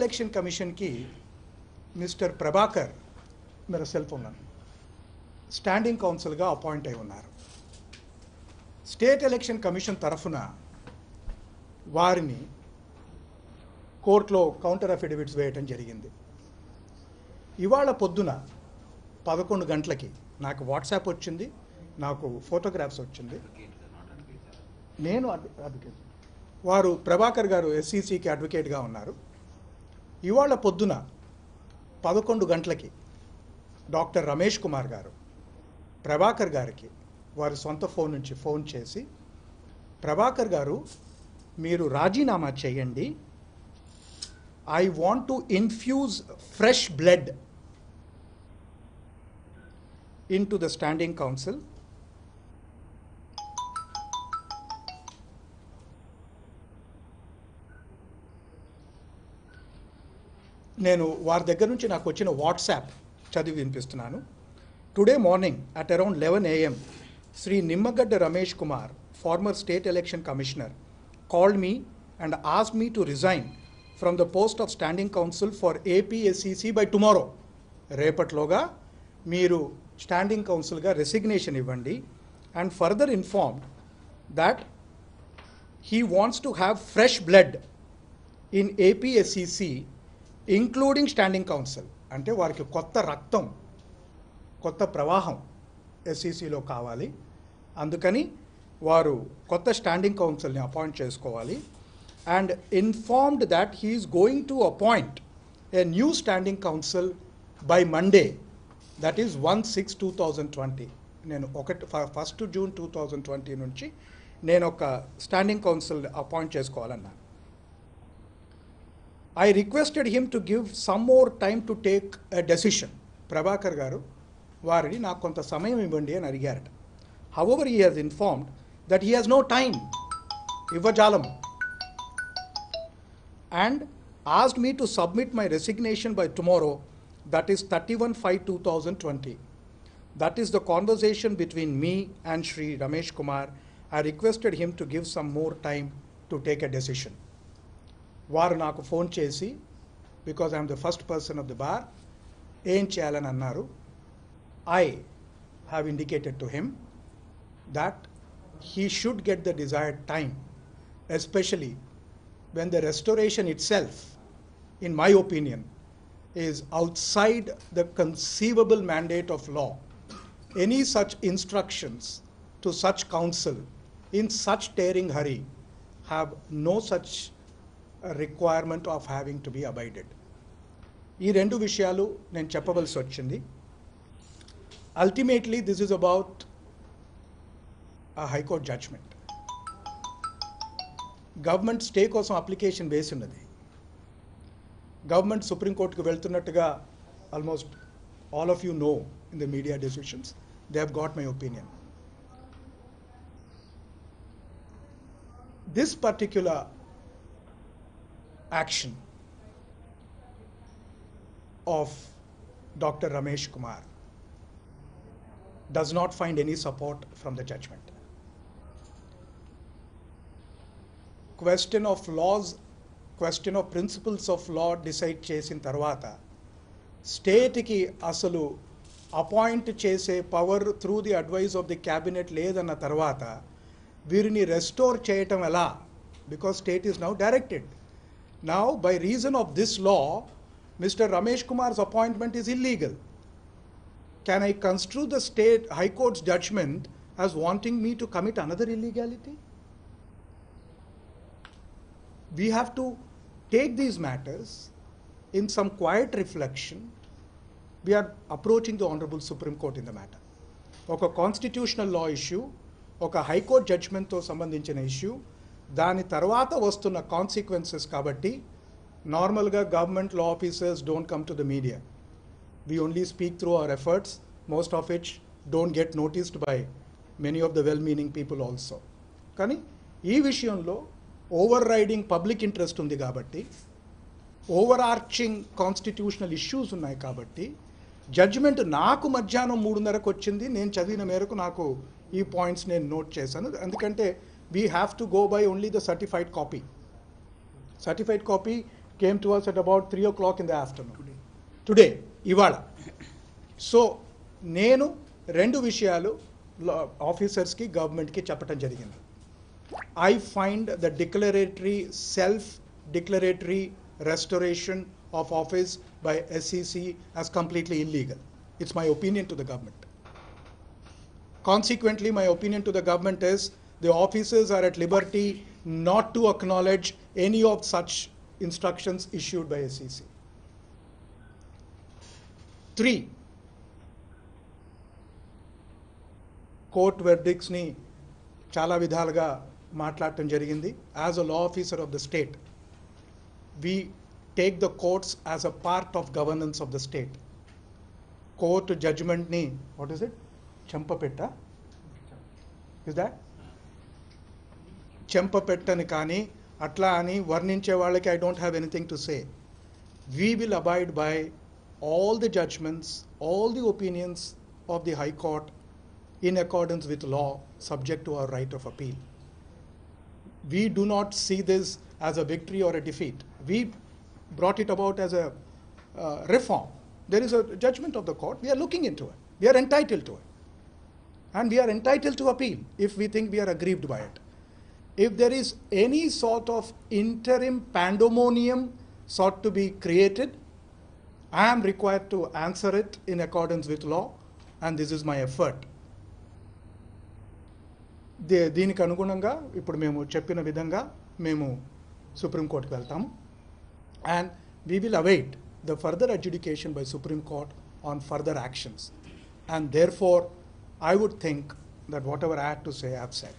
Election కమిషన్కి mister Prabhakar मेरा cell phone standing కౌన్సిల్గా appoint అయి ఉన్నారు. స్టేట్ ఎలక్షన్ కమిషన్ తరఫున వారిని కోర్టులో కౌంటర్ అఫిడవిట్స్ వేయటం జరిగింది. ఇవాళ పొద్దున 11 గంటలకి నాకు వాట్సాప్ వచ్చింది, నాకు ఫోటోగ్రాఫ్స్ వచ్చింది. నేను అడ్వకేట్, వారు ప్రభాకర్ గారు ఎస్సీసీకి అడ్వకేట్గా ఉన్నారు. ఇవాళ పొద్దున 11 గంటలకి డాక్టర్ రమేష్ కుమార్ గారు ప్రభాకర్ గారికి వారి సొంత ఫోన్ నుంచి ఫోన్ చేసి, ప్రభాకర్ గారు మీరు రాజీనామా చేయండి, I want to infuse fresh blood into the standing council. నేను వారి దగ్గర నుంచి నాకు వచ్చిన వాట్సాప్ చదివి వినిపిస్తున్నాను. Today morning at around 11 AM, Sri Nimmagadda Ramesh Kumar, former state election commissioner, called me and asked me to resign from the post of standing counsel for APSCC by tomorrow. రేపట్లోగా మీరు standing కౌన్సిల్గా resignation ఇవ్వండి, and further informed that he wants to have fresh blood in APSCC including standing counsel. అంటే వారికి కొత్త రక్తం, కొత్త ప్రవాహం ఎస్సిసిలో కావాలి, అందుకని వారు కొత్త స్టాండింగ్ కౌన్సిల్ని అపాయింట్ చేసుకోవాలి. And informed that he is going to appoint a new standing council by Monday, that is 1/6/2020. నేను 1 June 2020 నుంచి నేను ఒక స్టాండింగ్ కౌన్సిల్ అపాయింట్ చేసుకోవాలన్నాను. I requested him to give some more time to take a decision. Prabhakar garu వారిని నాకు కొంత సమయం ఇవ్వండి అని అడిగారట. However he has informed that he has no time, ఇవ్వజాలం, and asked me to submit my resignation by tomorrow, that is 31/5/2020. That is the conversation between me and Sri Ramesh Kumar. I requested him to give some more time to take a decision. వారు నాకు phone చేసి, because I am the first person of the bar, ఏం చేయాలని అన్నారు. I have indicated to him that he should get the desired time, especially when the restoration itself, in my opinion, is outside the conceivable mandate of law. Any such instructions to such counsel in such tearing hurry have no such requirement of having to be abided. ఈ రెండు విషయాలు నేను చెప్పవలసి వచ్చింది. Ultimately this is about a high court judgment. Government stay కోసం application వేసి ఉన్నది. Government సుప్రీంకోర్టుకు వెళ్తున్నట్టుగా almost all of you know in the media decisions, they have got my opinion. This particular action of doctor Ramesh Kumar does not find any support from the judgment. Question of principles of law decide చేసిన తర్వాత స్టేట్కి అసలు appoint చేసే power through the advice of the cabinet లేదన్న తర్వాత వీరిని restore చేయటం ఎలా? Because state is now directed. Now by reason of this law mister Ramesh Kumar's appointment is illegal. Can I construe the state high court's judgment as wanting me to commit another illegality? We have to take these matters in some quiet reflection. We are approaching the Honorable Supreme Court in the matter. ఒక constitutional law issue, ఒక high court జడ్జ్మెంట్తో సంబంధించిన issue, దాని తర్వాత వస్తున్న consequences. కాబట్టి నార్మల్గా government law officers don't come to the media. We only speak through our efforts, most of which don't get noticed by many of the well-meaning people also. కానీ ఈ విషయంలో ఓవర్ రైడింగ్ పబ్లిక్ ఇంట్రెస్ట్ ఉంది కాబట్టి, over arching constitutional issues ఉన్నాయి కాబట్టి, judgement నాకు మధ్యాహ్నం 3:30కు వచ్చింది. నేను చదివిన మేరకు నాకు ఈ పాయింట్స్ నేను నోట్ చేశాను. ఎందుకంటే we have to go by only the certified copy. Certified copy came to us at about 3 o'clock in the afternoon. Today, ఇవాళ. సో నేను రెండు విషయాలు ఆఫీసర్స్కి గవర్నమెంట్కి చెప్పడం జరిగింది. I find the self-declaratory restoration of office by SEC as completely illegal. It's my opinion to the government. Consequently, my opinion to the government is the officers are at liberty not to acknowledge any of such instructions issued by SEC. 3. Court verdicts ni chala vidhaluga మాట్లాడటం జరిగింది. As a law officer of the state, we take the courts as a part of governance of the state. Court judgment ni, what is it? Champapetta? Is that? Champapettani కానీ అట్లా అని వర్ణించే వాళ్ళకి I don't have anything to say. We will abide by all the judgments, all the opinions of the High Court in accordance with law, subject to our right of appeal. We do not see this as a victory or a defeat. We brought it about as a reform. There is a judgment of the court. We are looking into it. We are entitled to it. And we are entitled to appeal if we think we are aggrieved by it. If there is any sort of interim pandemonium sought to be created, I am required to answer it in accordance with law, and this is my effort. దీనికి అనుగుణంగా ఇప్పుడు మేము చెప్పిన విధంగా మేము సుప్రీంకోర్టుకు వెళ్తాము, and we will await the further adjudication by Supreme Court on further actions. And therefore, I would think that whatever I had to say, I have said.